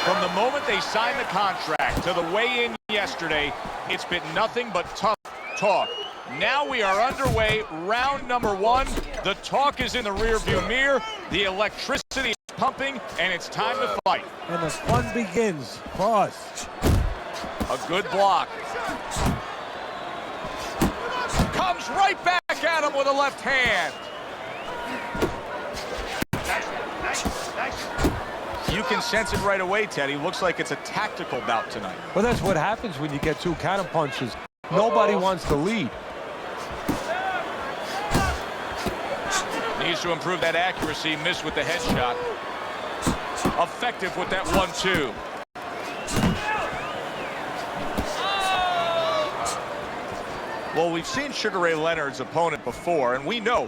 From the moment they signed the contract to the weigh-in yesterday, it's been nothing but tough talk. Now we are underway, round number 1. The talk is in the rearview mirror, the electricity is pumping, and it's time to fight. And the fun begins for us. A good block. Comes right back at him with a left hand. You can sense it right away, Teddy. Looks like it's a tactical bout tonight. Well, that's what happens when you get 2 counter punches. Nobody wants to lead. Needs to improve that accuracy. Missed with the headshot. Effective with that 1-2. Well, we've seen Sugar Ray Leonard's opponent before, and we know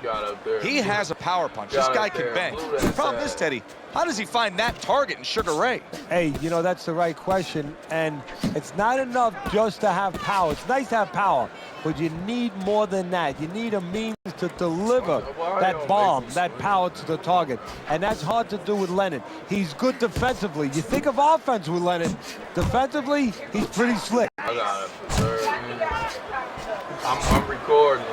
he has a power punch. This guy can bang. The problem is, Teddy, how does he find that target in Sugar Ray? Hey, you know, that's the right question, and it's not enough just to have power. It's nice to have power, but you need more than that. You need a means to deliver that bomb, that power to the target, and that's hard to do with Leonard. He's good defensively. You think of offense with Leonard. Defensively, he's pretty slick. I got it for sure. I'm recording,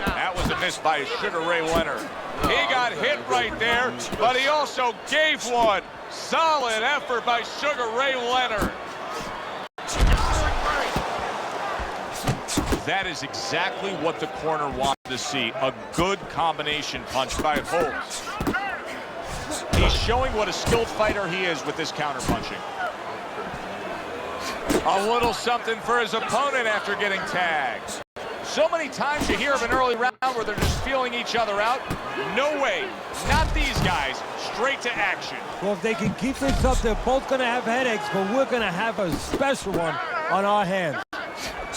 That was a miss by Sugar Ray Leonard. He got hit right there, but he also gave one. Solid effort by Sugar Ray Leonard. That is exactly what the corner wanted to see. A good combination punch by Holtz. He's showing what a skilled fighter he is with this counter punching. A little something for his opponent after getting tagged. So many times you hear of an early round where they're just feeling each other out. No way. Not these guys. Straight to action. Well, if they can keep this up, they're both going to have headaches, but we're going to have a special one on our hands.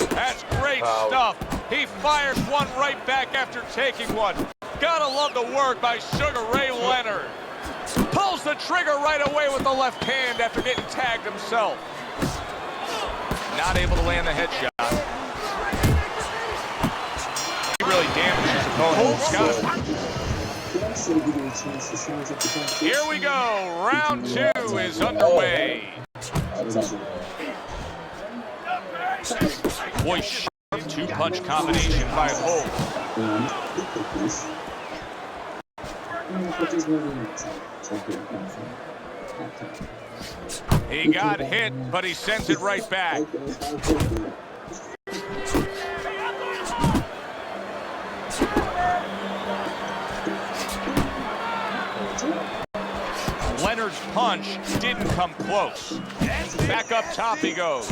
That's great stuff. He fires one right back after taking one. Gotta love the work by Sugar Ray Leonard. Pulls the trigger right away with the left hand after getting tagged himself. Not able to land the headshot. He really damaged his opponent. Here we go. Round 2 is underway. Boy, sharp 2-punch combination by Holt. He got hit, but he sends it right back. Leonard's punch didn't come close. Back up top he goes.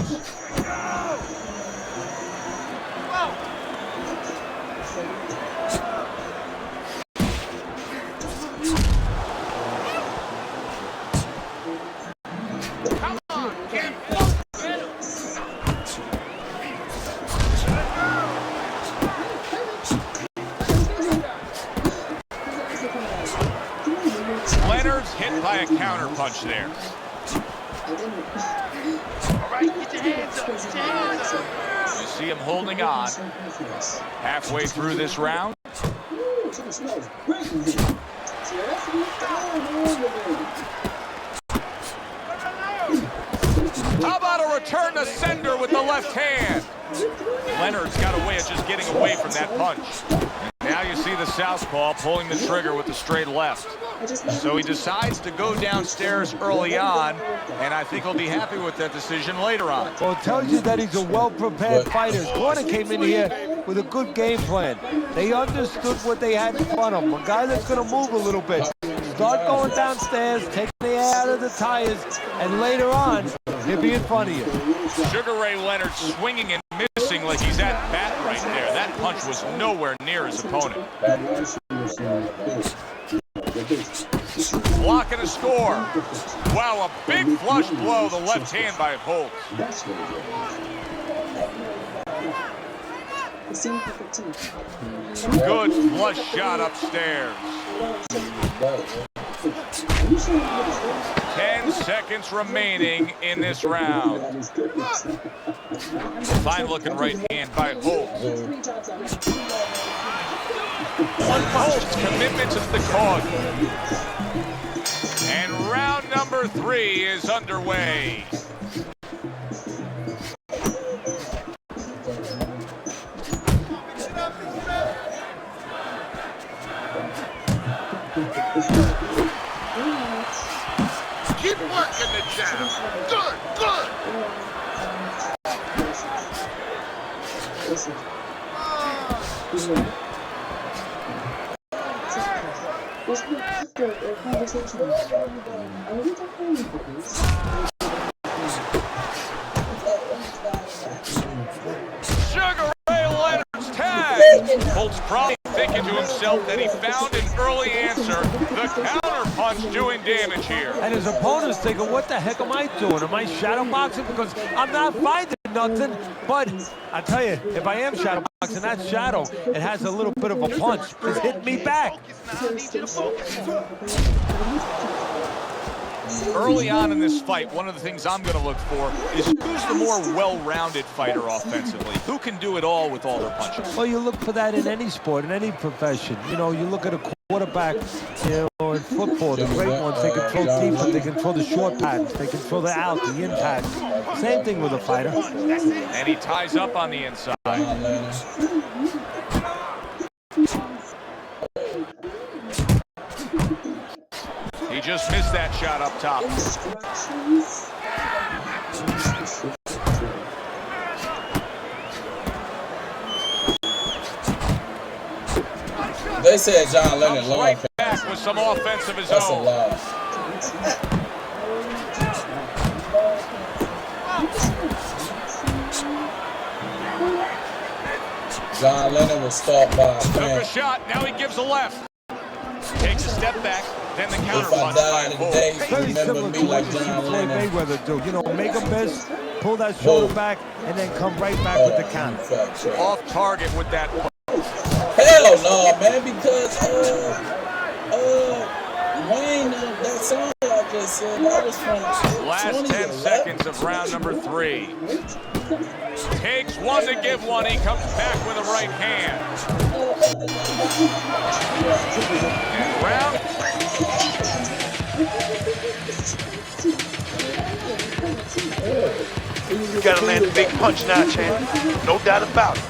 Leonard's hit by a counter punch there. You see him holding on. Halfway through this round. How about a return to sender with the left hand? Leonard's got a way of just getting away from that punch. Now you see the southpaw pulling the trigger with the straight left. So he decides to go downstairs early on, and I think he'll be happy with that decision later on. Well, it tells you that he's a well-prepared fighter. His corner came in here with a good game plan. They understood what they had in front of him. A guy that's going to move a little bit. Start going downstairs, taking the air out of the tires, and later on, he'll be in front of you. Sugar Ray Leonard swinging and missing like he's at bat right there. That punch was nowhere near his opponent. Blocking a score. Wow, a big flush blow, the left hand by Holt. Good flush shot upstairs. 10 seconds remaining in this round. Fine looking right hand by Holt. Holt's commitment to the cause. number 3 is underway. Keep working the jab. Good, good. Sugar Ray Leonard's tag. Holt's probably thinking to himself that he found an early answer. The counter punch doing damage here. And his opponent's thinking, what the heck am I doing? Am I shadow boxing? Because I'm not finding nothing. But I tell you, if I am shadow boxing, that shadow, it has a little bit of a punch. It's hitting me back. Early on in this fight, one of the things I'm going to look for is who's the more well-rounded fighter offensively. Who can do it all with all their punches? Well, you look for that in any sport, in any profession. You know, you look at a quarterback, you know, in football, the great ones, they can throw deep, but they can throw the short patterns. They can throw the out, the in patterns. Same thing with a fighter. And he ties up on the inside. He just missed that shot up top. They said John Lennon long right back with some offense of his That's own. a lie. John Lennon was stalked by a Took fan. a shot, now he gives a left. Takes a step back, then the counter If I punch die by Holt. today, Very remember similar me to what like you see John Floyd Lennon. Mayweather do. You know, make a miss, pull that shoulder back, and then come right back with the counter. Off target with that punch. Hell no, man, because Wayne, that song I just said, that was from Last 10 seconds of round number 3. Takes one to give one. He comes back with a right hand. And round. You gotta land a big punch now, champ. No doubt about it.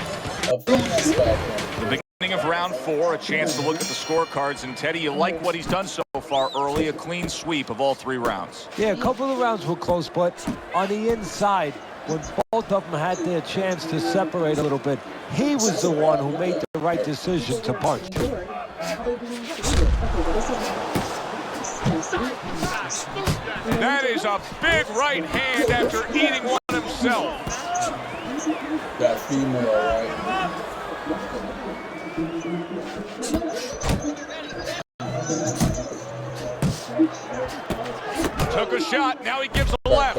The beginning of round 4, a chance to look at the scorecards. And Teddy, you like what he's done so far early, a clean sweep of all 3 rounds. Yeah, a couple of rounds were close, but on the inside, when both of them had their chance to separate a little bit, he was the one who made the right decision to punch. That is a big right hand after eating one himself. That female, right? Took a shot, now he gives a left.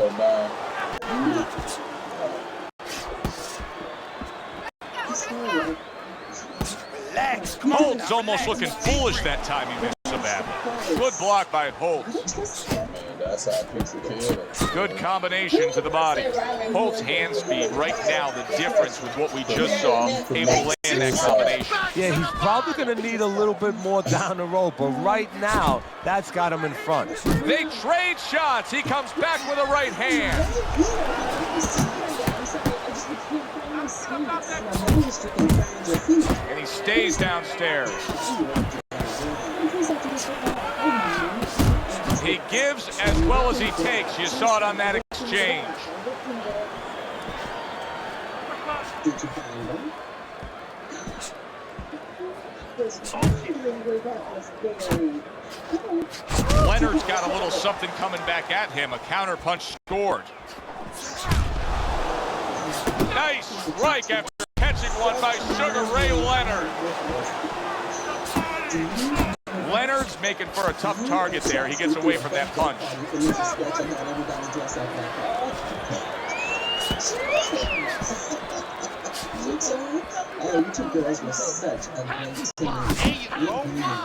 Relax. Holt's almost looking foolish that time he missed so badly. Good block by Holt. That's how people kill it. Good combination to the body. Holt's hand speed right now, the difference with what we just saw, able to land that combination. Yeah, he's probably going to need a little bit more down the road, but right now, that's got him in front. They trade shots. He comes back with a right hand. And he stays downstairs. He gives as well as he takes. You saw it on that exchange. Leonard's got a little something coming back at him. A counter punch scored. Nice strike after catching one by Sugar Ray Leonard. Leonard's making for a tough target there. He gets away from that punch.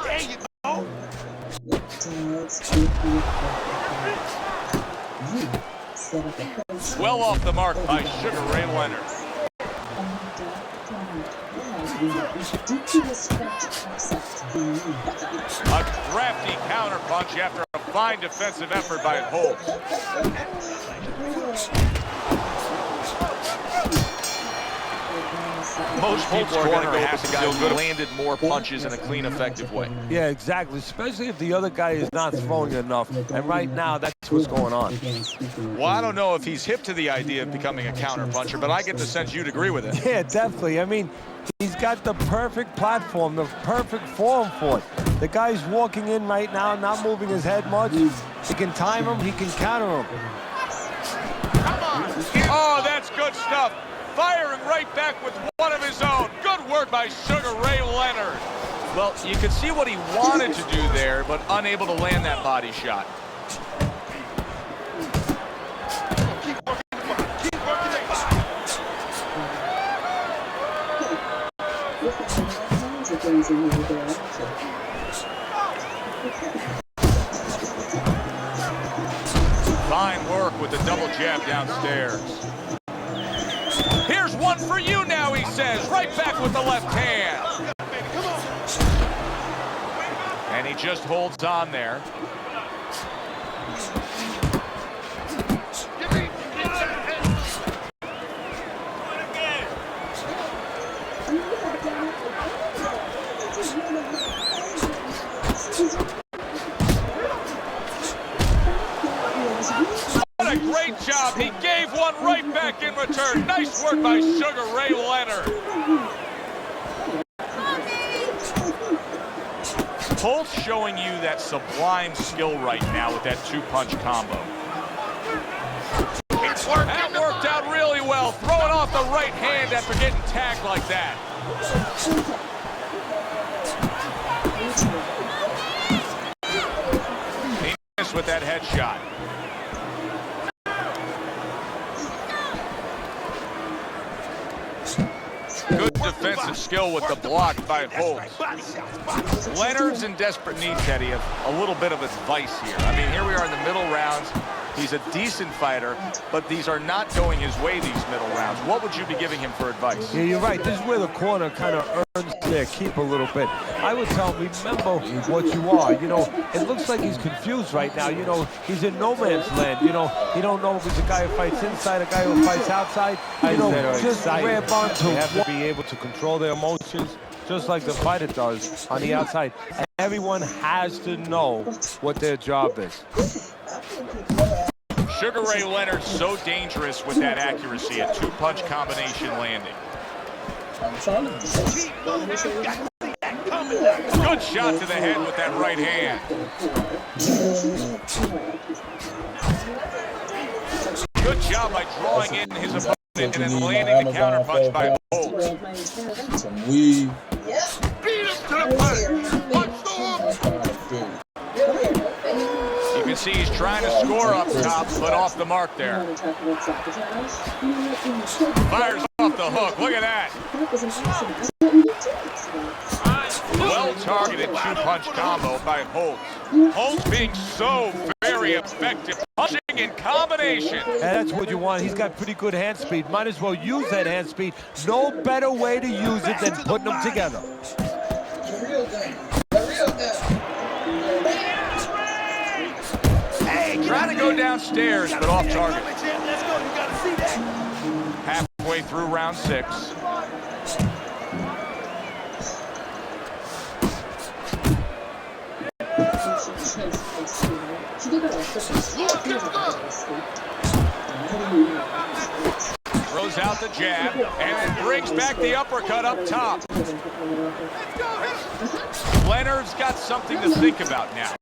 There you go. Well off the mark by Sugar Ray Leonard. A crafty counterpunch after a fine defensive effort by Holtz. Most people are going to go with the guy who landed more punches in a clean, effective way. Yeah, exactly, especially if the other guy is not throwing enough. And right now, that's what's going on. Well, I don't know if he's hip to the idea of becoming a counterpuncher, but I get the sense you'd agree with it. Yeah, definitely. I mean, he's got the perfect platform, the perfect form for it. The guy's walking in right now, not moving his head much. He can time him, he can counter him. Come on. Oh, that's good stuff. Firing right back with one of his own. Good work by Sugar Ray Leonard. Well, you could see what he wanted to do there, but unable to land that body shot. Fine work with the double jab downstairs. Here's one for you now, he says. Right back with the left hand. And he just holds on there. What a great job. He gave one right back in return. Nice work by Sugar Ray Leonard. Holtz showing you that sublime skill right now with that two-punch combo. That worked out really well, throwing off the right hand after getting tagged like that. He missed with that headshot. Good defensive skill with the block by Holtz. Leonard's in desperate need, Teddy, of a little bit of advice here. I mean, here we are in the middle rounds. He's a decent fighter, but these are not going his way, these middle rounds. What would you be giving him for advice? Yeah, you're right. This is where the corner kind of earns their keep a little bit. I would tell him, remember what you are. You know, it looks like he's confused right now. You know, he's in no man's land. You know, he don't know if he's a guy who fights inside, a guy who fights outside. You know, just grab on to. They have to be able to control their emotions, just like the fighter does on the outside. And everyone has to know what their job is. Sugar Ray Leonard so dangerous with that accuracy, a two-punch combination landing. Good shot to the head with that right hand. Good job by drawing in his opponent and then landing the counterpunch by Holtz. Some weed. Beat him to the punch. Punch the hook. You can see he's trying to score up top, but off the mark there. Fires off the hook. Look at that. Well-targeted two-punch combo by Holtz. Holtz being so very effective, punching in combination. And that's what you want. He's got pretty good hand speed. Might as well use that hand speed. No better way to use it than putting them together. Trying to go downstairs, but off target. Halfway through round 6. Throws out the jab and then brings back the uppercut up top. Leonard's got something to think about now.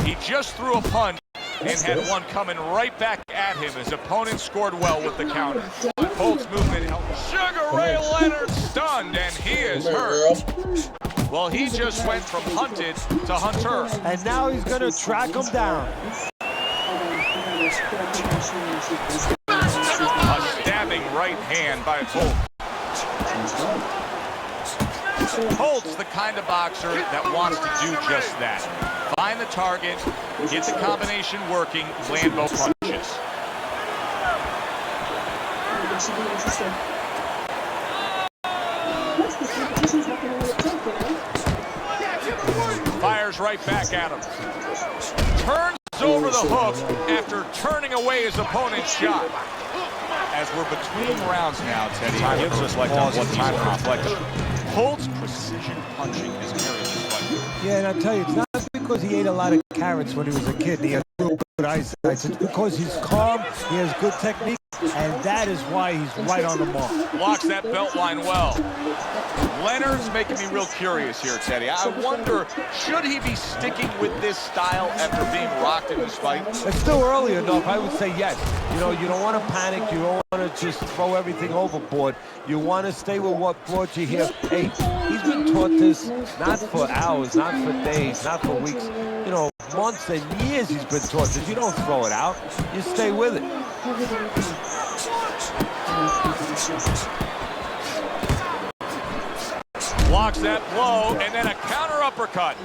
He just threw a punch and had one coming right back at him. His opponent scored well with the counter. Holtz movement helped. Sugar Ray Leonard stunned, and he is hurt. Well, he just went from hunted to hunter. And now he's going to track him down. A stabbing right hand by Holtz. Holtz, the kind of boxer that wants to do just that. Find the target, get the combination working, land both punches. right back at him. Turns over the hook after turning away his opponent's shot. As we're between rounds now, Teddy, it gives us like one time for reflection. Holt's precision punching has carried this fight. Yeah, and I tell you, it's not because he ate a lot of carrots when he was a kid and he had real good eyesight. It's because he's calm, he has good technique, and that is why he's right on the mark. Blocks that belt line well. Leonard's making me real curious here, Teddy. I wonder, should he be sticking with this style after being rocked in this fight? It's still early enough. I would say yes. You know, you don't want to panic. You don't want to just throw everything overboard. You want to stay with what brought you here. Hey, he's been taught this not for hours, not for days, not for weeks. You know, months and years he's been taught this. You don't throw it out. You stay with it. Blocks that blow, and then a counter uppercut.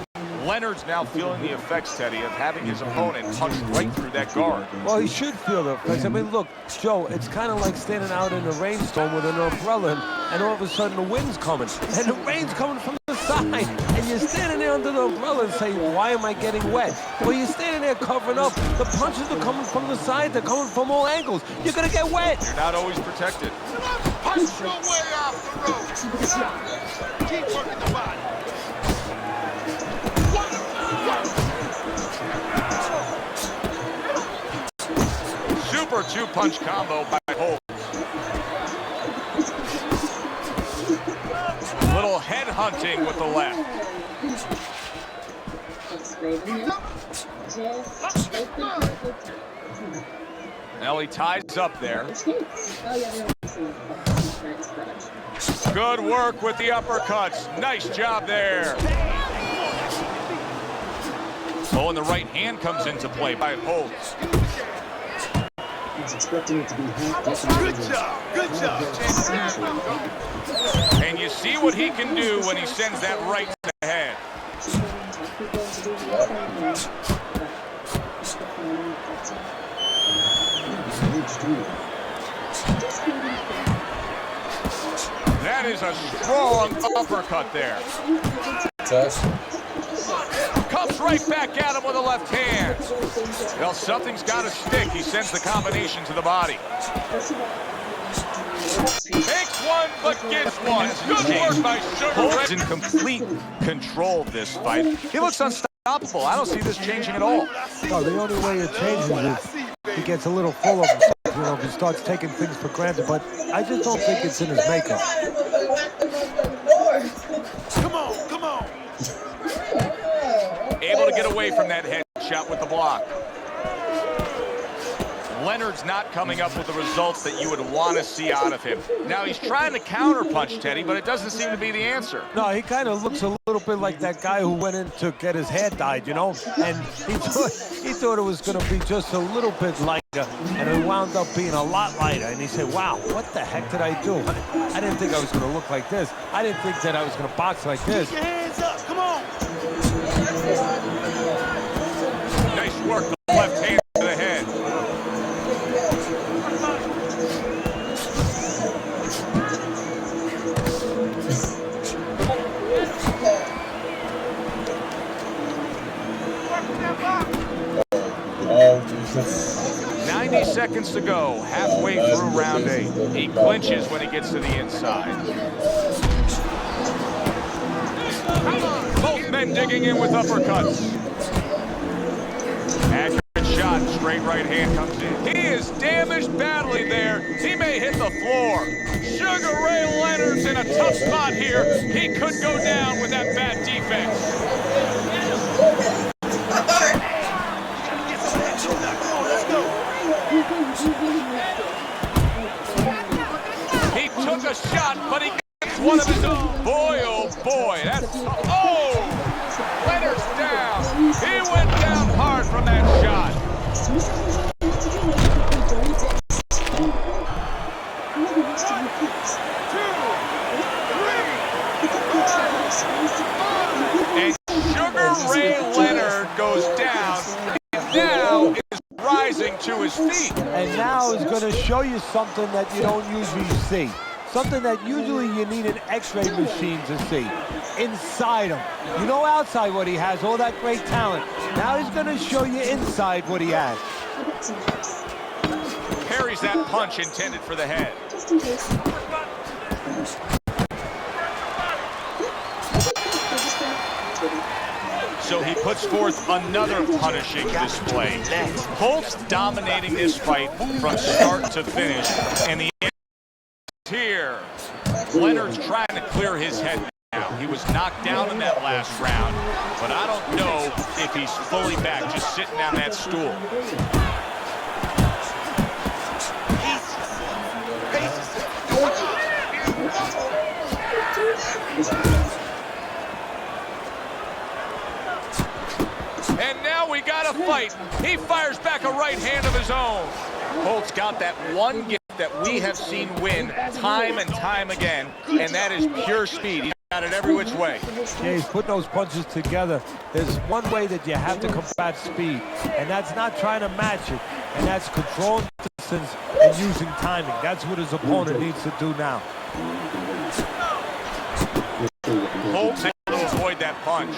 Leonard's now feeling the effects, Teddy, of having his opponent punch right through that guard. Well, he should feel the effects. I mean, look, Joe, it's kind of like standing out in a rainstorm with an umbrella, and all of a sudden the wind's coming, and the rain's coming from the side, and you're standing there under the umbrella and saying, why am I getting wet? Well, you're standing there covering up. The punches are coming from the side. They're coming from all angles. You're going to get wet. You're not always protected. Punch your way off the road. Keep working the body. Super two-punch combo by Holt. Little head hunting with the left. Now he ties up there. Good work with the uppercuts. Nice job there. Oh, and the right hand comes into play by Holt. Expecting it to be Good job. Good job. And you see what he can do when he sends that right to the head. That is a strong uppercut there. Comes right back at him with a left hand. Well, something's got to stick. He sends the combination to the body. Takes one, but gets one. Good work by Sugar. Holt's in complete control of this fight. He looks unstoppable. I don't see this changing at all. No, the only way it changes is he gets a little full of himself, you know, if he starts taking things for granted. But I just don't think it's in his makeup. Come on, come on. Able to get away from that headshot with the block. Leonard's not coming up with the results that you would want to see out of him. Now, he's trying to counterpunch, Teddy, but it doesn't seem to be the answer. No, he kind of looks a little bit like that guy who went in to get his hair dyed, you know? And he thought it was going to be just a little bit lighter, and it wound up being a lot lighter. And he said, wow, what the heck did I do? I didn't think I was going to look like this. I didn't think that I was going to box like this. Get your hands up. Come on. Nice work, the left hand to the head. 90 seconds to go, halfway through round 8. He clinches when he gets to the inside. Both men digging in with uppercuts. Accurate shot, straight right hand comes in. He is damaged badly there. He may hit the floor. Sugar Ray Leonard's in a tough spot here. He could go down with that bad defense. He took a shot, but he gets one of his own. Boy, oh boy, that's... Oh! Leonard's down. He went down hard from that shot. And Sugar Ray Leonard goes down. He now is rising to his feet. And now is going to show you something that you don't usually see. something that usually you need an x-ray machine to see. Inside him. You know outside what he has, all that great talent. Now he's going to show you inside what he has. Parries that punch intended for the head. Just in case. So he puts forth another punishing display. Holtz dominating this fight from start to finish, and the end is here. Leonard's trying to clear his head now. He was knocked down in that last round, but I don't know if he's fully back, just sitting on that stool. And now we got a fight. He fires back a right hand of his own. Holtz got that one gift that we have seen win time and time again, and that is pure speed. He's got it every which way. Yeah, he's putting those punches together. There's one way that you have to combat speed, and that's not trying to match it, and that's controlling distance and using timing. That's what his opponent needs to do now. Holtz able to avoid that punch.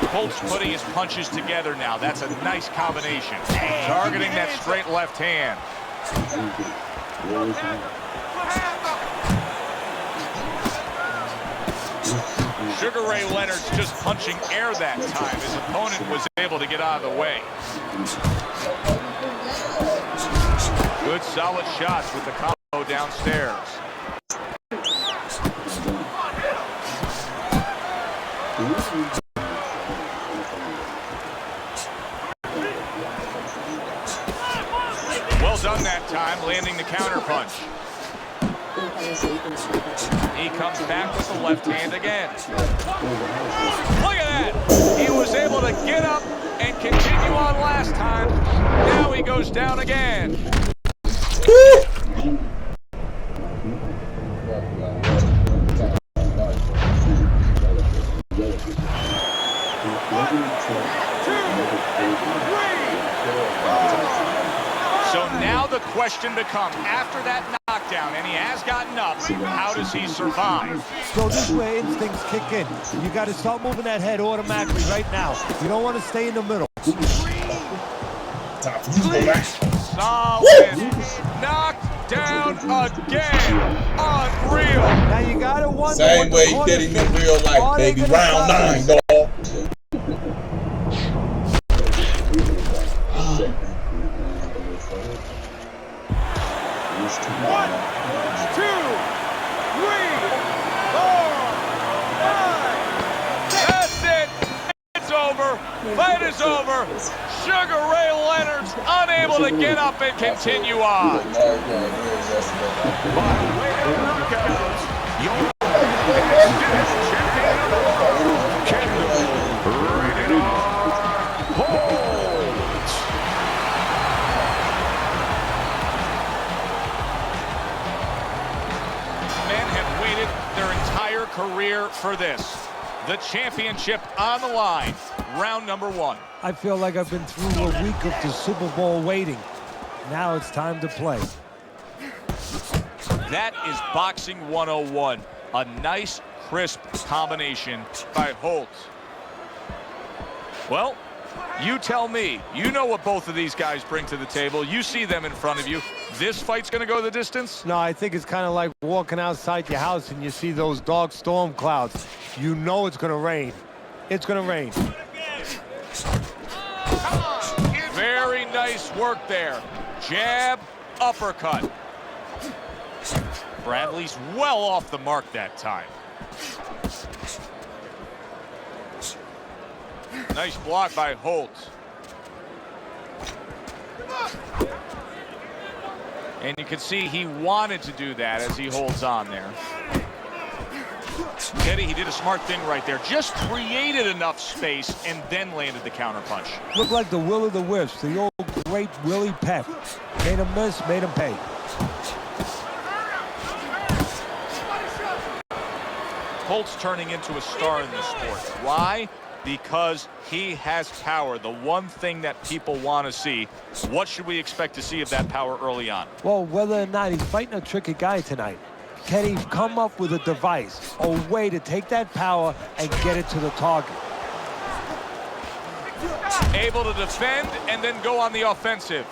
Holtz putting his punches together now. That's a nice combination. Targeting that straight left hand. Sugar Ray Leonard's just punching air that time. His opponent was able to get out of the way. Good solid shots with the combo downstairs. Well done that time, landing the counter punch. He comes back with the left hand again. Look at that! He was able to get up and continue on last time. Now he goes down again. So now the question becomes, after that knockdown, and he has gotten up, how does he survive? So this is where instincts kick in. You got to start moving that head automatically right now. You don't want to stay in the middle. Solid. Knocked down again. Unreal. Now you got to wonder. Same way he did him in real life, baby. Round 9, dog. One, two, three, 4, 5. That's it. It's over. Fight is over. Sugar Ray Leonard's unable to get up and continue on. By way of knockout, your rated R Holtz. Men have waited their entire career for this. The championship on the line. Round number 1. I feel like I've been through a week of the Super Bowl waiting. Now it's time to play. That is Boxing 101. A nice, crisp combination by Holtz. Well, you tell me. You know what both of these guys bring to the table. You see them in front of you. This fight's going to go the distance? No, I think it's kind of like walking outside your house and you see those dark storm clouds. You know it's going to rain. It's going to rain. Very nice work there. Jab, uppercut. Bradley's well off the mark that time. Nice block by Holtz. And you can see he wanted to do that as he holds on there. Teddy, he did a smart thing right there. Just created enough space and then landed the counterpunch. Looked like the will of the wisps, the old great Willie Peck. Made him miss, made him pay. Holtz turning into a star in this sport. Why? Because he has power, the one thing that people want to see. What should we expect to see of that power early on? Well, whether or not he's fighting a tricky guy tonight, can he come up with a device, a way to take that power and get it to the target? Able to defend and then go on the offensive.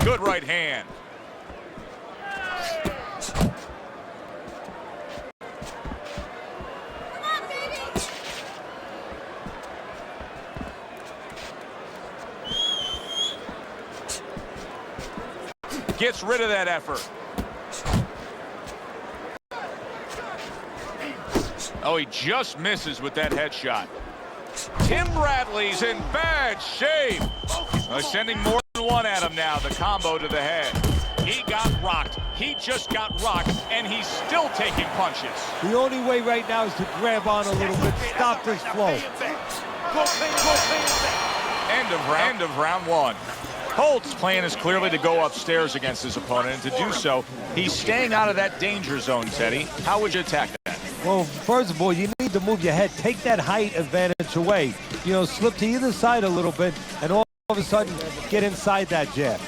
Good right hand. Gets rid of that effort. Oh, he just misses with that headshot. Tim Bradley's in bad shape. Sending more than one at him now. The combo to the head. He got rocked. He just got rocked, and he's still taking punches. The only way right now is to grab on a little bit, stop this flow. End of round one. Holt's plan is clearly to go upstairs against his opponent, and to do so, he's staying out of that danger zone, Teddy. How would you attack that? Well, first of all, you need to move your head. Take that height advantage away. You know, slip to either side a little bit, and all of a sudden, get inside that jab.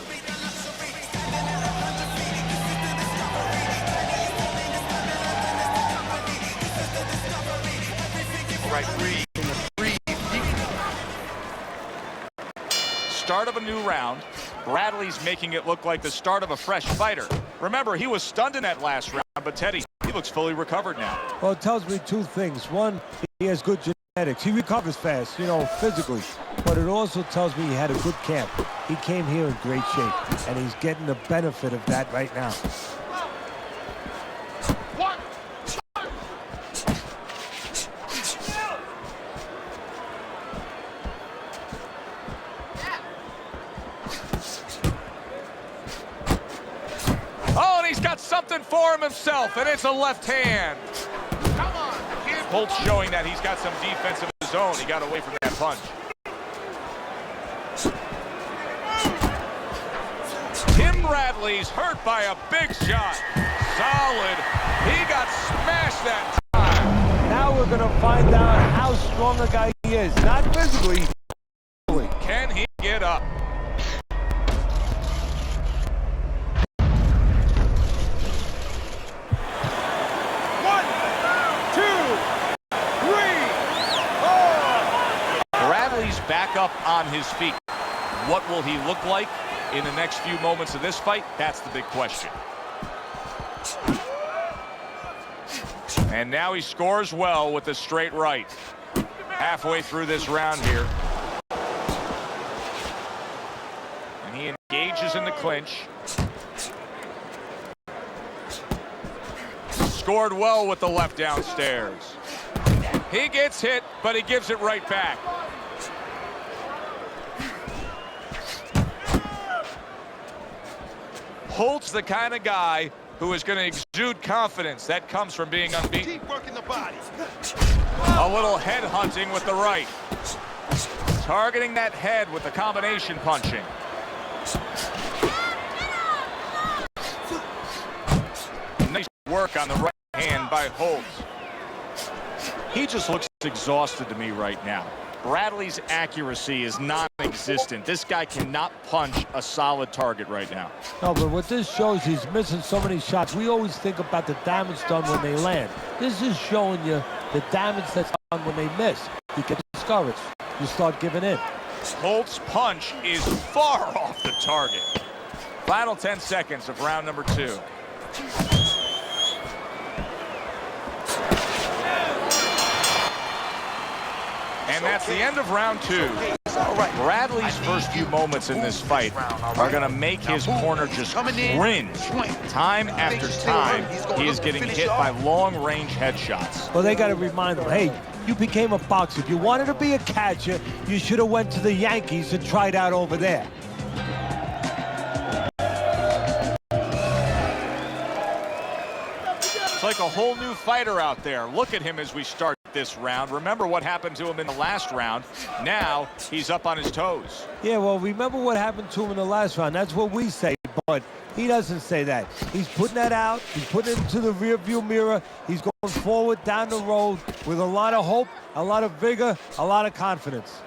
All right, breathe. Start of a new round. Bradley's making it look like the start of a fresh fighter. Remember, he was stunned in that last round, but Teddy, he looks fully recovered now. Well, it tells me two things. One, he has good genetics. He recovers fast, you know, physically. But it also tells me he had a good camp. He came here in great shape, and he's getting the benefit of that right now. Oh, and he's got something for him himself, and it's a left hand. Come on, kid. Holt's showing that he's got some defense of his own. He got away from that punch. Tim Bradley's hurt by a big shot. Solid. He got smashed that time. Now we're going to find out how strong a guy he is. Not physically. Can he get up? Back up on his feet. What will he look like in the next few moments of this fight? That's the big question. And now he scores well with the straight right. Halfway through this round here. And he engages in the clinch. Scored well with the left downstairs. He gets hit, but he gives it right back. Holt's the kind of guy who is going to exude confidence. That comes from being unbeaten. Keep working the body. A little head hunting with the right. Targeting that head with the combination punching. Nice work on the right hand by Holt. He just looks exhausted to me right now. Bradley's accuracy is non-existent. This guy cannot punch a solid target right now. No, but what this shows, he's missing so many shots. We always think about the damage done when they land. This is showing you the damage that's done when they miss. You get discouraged. You start giving in. Holt's punch is far off the target. Final 10 seconds of round number 2. And that's the end of round 2. Bradley's first few moments in this fight are going to make his corner just cringe. Time after time, he is getting hit by long-range headshots. Well, they got to remind him, hey, you became a boxer. If you wanted to be a catcher, you should have went to the Yankees and tried out over there. It's like a whole new fighter out there. Look at him as we start this round. Remember what happened to him in the last round. Now he's up on his toes. Yeah, well, remember what happened to him in the last round. That's what we say. but he doesn't say that. He's putting that out. He's putting it into the rearview mirror. He's going forward down the road with a lot of hope, a lot of vigor, a lot of confidence.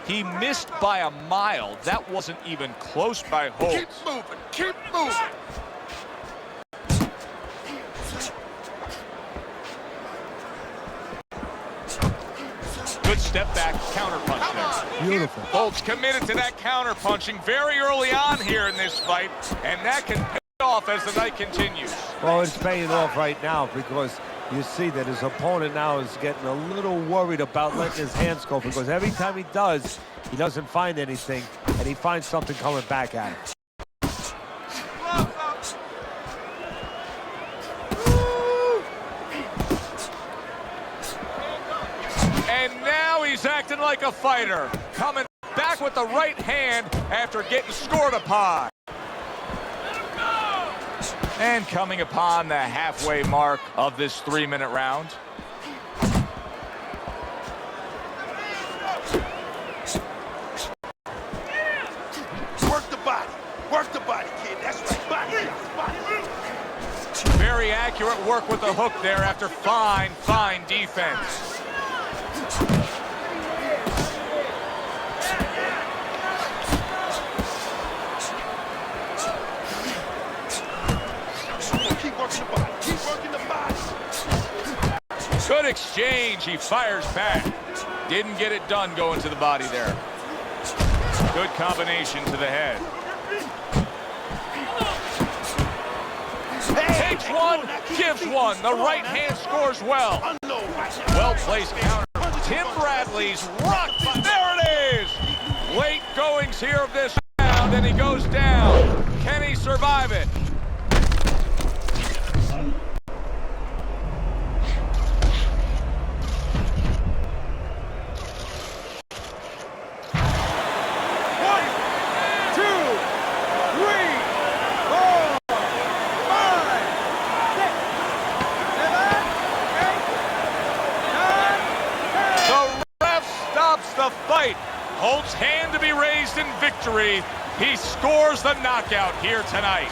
He missed by a mile. That wasn't even close by Holtz. Keep moving. Keep moving. Good step back counter punch there. Beautiful. Holtz committed to that counter punching very early on here in this fight, and that can pay off as the night continues. Well, it's paying off right now because you see that his opponent now is getting a little worried about letting his hands go, because every time he does, he doesn't find anything, and he finds something coming back at him. And now he's acting like a fighter, coming back with the right hand after getting scored upon. And coming upon the halfway mark of this 3-minute round. Work the body. Work the body, kid. That's right. Body. Very accurate work with the hook there after fine defense. Keep working the body. Keep working the body. Good exchange. He fires back. Didn't get it done going to the body there. Good combination to the head. Takes one, gives one. The right hand scores well. Well-placed counter. Tim Bradley's rocked. There it is. Late goings here of this round, and he goes down. Can he survive it? The fight. Holt's hand to be raised in victory. He scores the knockout here tonight.